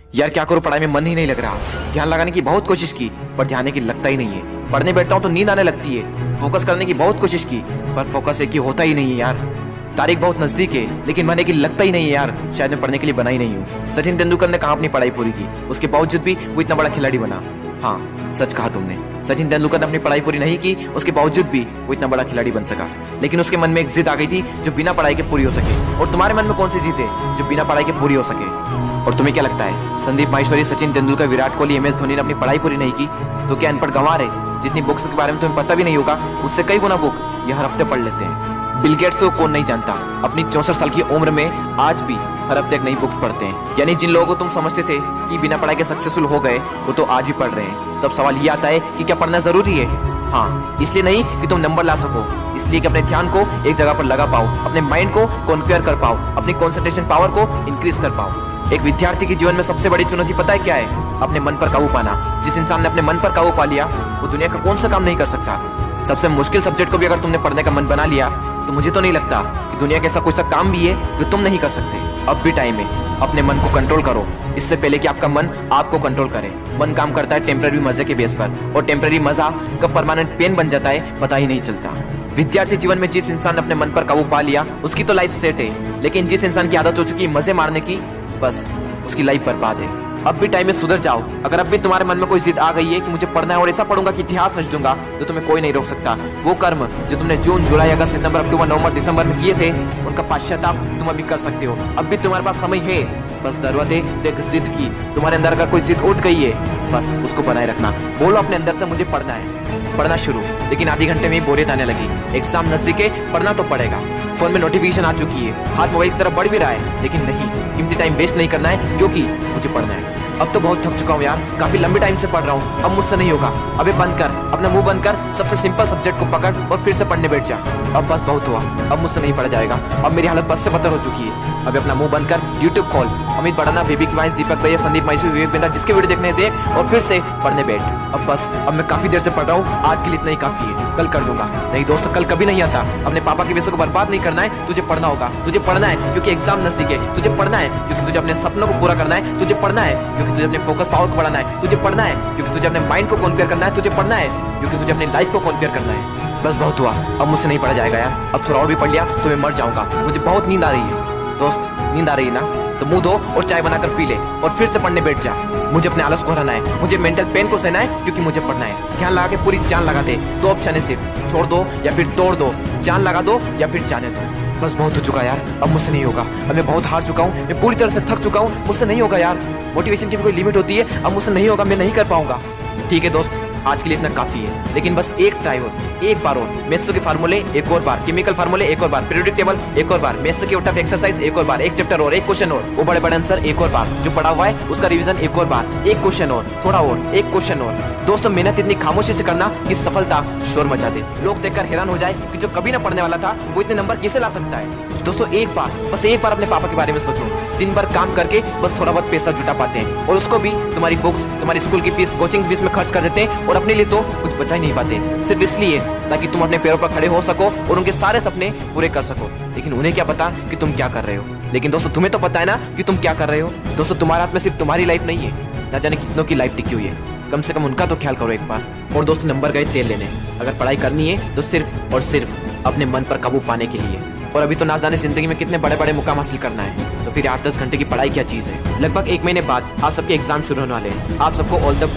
यार क्या करूं, पढ़ाई में मन ही नहीं लग रहा। ध्यान लगाने की बहुत कोशिश की पर ध्यान की लगता ही नहीं है। पढ़ने बैठता हूं तो नींद आने लगती है। फोकस करने की बहुत कोशिश की पर फोकस एक ही होता ही नहीं है यार। तारीख बहुत नजदीक है लेकिन मन की लगता ही नहीं है यार। शायद मैं पढ़ने के लिए बना ही नहीं हूँ। सचिन तेंदुलकर ने कहाँ अपनी पढ़ाई पूरी की, उसके बावजूद भी वो इतना बड़ा खिलाड़ी बना। हाँ सच कहा तुमने, सचिन तेंदुलकर ने अपनी पढ़ाई पूरी नहीं की, उसके बावजूद भी वो इतना बड़ा खिलाड़ी बन सका। लेकिन उसके मन में एक जिद आ गई थी जो बिना पढ़ाई के पूरी हो सके। और तुम्हारे मन में कौन सी जिद है जो बिना पढ़ाई के पूरी हो सके? और तुम्हें क्या लगता है संदीप माहेश्वरी, सचिन तेंदुलकर, विराट कोहली, MS धोनी ने अपनी पढ़ाई पूरी नहीं की तो क्या अनपढ़ गंवार है? जितनी बुक्स के बारे में तुम्हें पता भी नहीं होगा उससे कई गुना बुक ये हर हफ्ते पढ़ लेते हैं। बिल गेट्स को कौन नहीं जानता, अपनी 64 साल की उम्र में आज भी हर हफ्ते एक नई बुक्स पढ़ते हैं। यानी जिन लोगों को तुम समझते थे कि बिना पढ़ाई के सक्सेसफुल हो गए वो तो आज भी पढ़ रहे हैं। तब सवाल ये आता है कि क्या पढ़ना जरूरी है? हाँ, इसलिए नहीं कि तुम नंबर ला सको, इसलिए कि अपने ध्यान को एक जगह पर लगा पाओ, अपने माइंड को कॉन्क्वेयर कर पाओ, अपनी कॉन्सेंट्रेशन पावर को इंक्रीज कर पाओ। एक विद्यार्थी के जीवन में सबसे बड़ी चुनौती पता है क्या है? अपने मन पर काबू पाना। जिस इंसान ने अपने मन पर काबू पा लिया वो दुनिया का कौन सा काम नहीं कर सकता। सबसे मुश्किल सब्जेक्ट को भी अगर तुमने पढ़ने का मन बना लिया तो मुझे तो नहीं लगता कि दुनिया का ऐसा कुछ सा काम भी है जो तुम नहीं कर सकते। अब भी टाइम है, अपने मन को कंट्रोल करो इससे पहले कि आपका मन आपको कंट्रोल करे। मन काम करता है टेम्पररी मजे के बेस पर और टेम्पररी मजा कब परमानेंट पेन बन जाता है पता ही नहीं चलता। विद्यार्थी जीवन में जिस इंसान ने अपने मन पर काबू पा लिया उसकी तो लाइफ सेट है, लेकिन जिस इंसान की आदत हो चुकी है मजे मारने की, बस उसकी लाइफ बर्बाद है। अब भी टाइम में सुधर जाओ। अगर अब भी तुम्हारे मन में कोई जिद आ गई है कि मुझे पढ़ना है और ऐसा पढ़ूंगा कि इतिहास रच दूंगा तो तुम्हें कोई नहीं रोक सकता। वो कर्म जो तुमने जून, जुलाई, अगस्त, सितंबर, अक्टूबर, नवंबर, दिसंबर में किए थे उनका पश्चाताप तुम अभी कर सकते हो। अब भी तुम्हारे पास समय है, बस जरूरत है तो एक जिद की। तुम्हारे अंदर अगर कोई जिद उठ गई है बस उसको बनाए रखना। बोलो अपने अंदर से मुझे पढ़ना है, पढ़ना शुरू। लेकिन आधे घंटे में बोरियत आने लगी, एग्जाम नजदीक है, पढ़ना तो पड़ेगा। फोन में नोटिफिकेशन आ चुकी है, हाथ मोबाइल की तरफ बढ़ भी रहा है, लेकिन नहीं, कीमती टाइम वेस्ट नहीं करना है क्योंकि मुझे पढ़ना है। अब तो बहुत थक चुका हूँ यार, काफी लंबे टाइम से पढ़ रहा हूँ, अब मुझसे नहीं होगा। अबे बंद कर, अपना मुंह बंद कर, सबसे सिंपल सब्जेक्ट को पकड़ और फिर से पढ़ने बैठ जा। अब बस बहुत हुआ, अब मुझसे नहीं पढ़ा जाएगा। अब मेरी हालत बस से बदतर हो चुकी है। अब अपना मुंह बंद कर, यूट्यूब खोल, अमित बड़ाना, बेबी की वॉइस, दीपक भैया, संदीप माहेश्वरी, विवेक बिंदा, जिसके वीडियो देखने देख और फिर से पढ़ने बैठ। अब बस, अब मैं काफी देर से पढ़ रहा हूँ, आज के लिए इतना ही काफी है, कल कर लूंगा। नहीं दोस्त, कल कभी नहीं आता। अपने पापा के पैसे को बर्बाद नहीं करना है, तुझे पढ़ना होगा। तुझे पढ़ना है क्योंकि एग्जाम नजदीक है, तुझे पढ़ना है क्योंकि तुझे अपने सपनों को पूरा करना है, तुझे पढ़ना है क्योंकि तुझे अपने फोकस पावर को बढ़ाना है, तुझे पढ़ना है क्योंकि तुझे अपने माइंड को कॉन्क्वेयर करना है, तुझे पढ़ना है क्योंकि तुझे अपनी लाइफ को कॉन्क्वेयर करना है। बस बहुत हुआ, अब मुझसे नहीं पढ़ा जाएगा यार। अब थोड़ा और भी पढ़ लिया तो मैं मर जाऊंगा। मुझे बहुत नींद आ रही है। दोस्त, नींद आ रही है ना तो मुंह धो और चाय बनाकर पी ले और फिर से पढ़ने बैठ जा। मुझे अपने आलस को हराना है, मुझे मेंटल पेन को सहना है क्योंकि मुझे पढ़ना है। ध्यान लगा के पूरी जान लगा दे। दो ऑप्शन है सिर्फ, छोड़ दो या फिर तोड़ दो, जान लगा दो या फिर जाने दो। बस बहुत हो चुका यार, अब मुझसे नहीं होगा। अब मैं बहुत हार चुका हूँ, मैं पूरी तरह से थक चुका हूँ, मुझसे नहीं होगा यार। मोटिवेशन की भी कोई लिमिट होती है, अब मुझसे नहीं होगा, मैं नहीं कर पाऊंगा। ठीक है दोस्त, आज के लिए इतना काफी है, लेकिन बस एक ट्राई और, एक बार और। मैथ्स के फार्मूले एक और बार, केमिकल फार्मूले एक और बार, पीरियोडिक टेबल एक और बार, मैथ्स के उठा एक्सरसाइज एक और बार, एक चैप्टर और, एक क्वेश्चन और, वो बड़े बड़े आंसर एक और बार, जो पढ़ा हुआ है उसका रिवीजन एक और बार, एक क्वेश्चन और, थोड़ा और, एक क्वेश्चन और। दोस्तों, मेहनत इतनी खामोशी से करना कि सफलता शोर मचा दे, लोग देखकर हैरान हो जाए कि जो कभी ना पढ़ने वाला था वो इतने नंबर कैसे ला सकता है। दोस्तों, एक बार, बस एक बार अपने पापा के बारे में सोचो। दिन भर काम करके बस थोड़ा बहुत पैसा जुटा पाते हैं और उसको भी तुम्हारी बुक्स, तुम्हारी स्कूल की फीस, कोचिंग फीस में खर्च कर देते हैं और अपने लिए तो कुछ बचा ही नहीं पाते, सिर्फ इसलिए ताकि तुम अपने पैरों पर खड़े हो सको और उनके सारे सपने पूरे कर सको। लेकिन उन्हें क्या पता कि तुम क्या कर रहे हो। लेकिन दोस्तों, तुम्हें तो पता है ना कि तुम क्या कर रहे हो। दोस्तों, तुम्हारे हाथ में सिर्फ तुम्हारी लाइफ नहीं है, ना जाने कितनों की लाइफ टिकी हुई है। कम से कम उनका तो ख्याल करो एक बार। और दोस्तों, नंबर गए तेल लेने। अगर पढ़ाई करनी है तो सिर्फ और सिर्फ अपने मन पर काबू पाने के लिए। और अभी तो ना जाने जिंदगी में कितने बड़े बड़े मुकाम हासिल करना है, तो फिर 8-10 घंटे की पढ़ाई क्या चीज है। लगभग 1 महीने बाद आप सबके एग्जाम शुरू होने वाले हैं। आप सबको ऑल द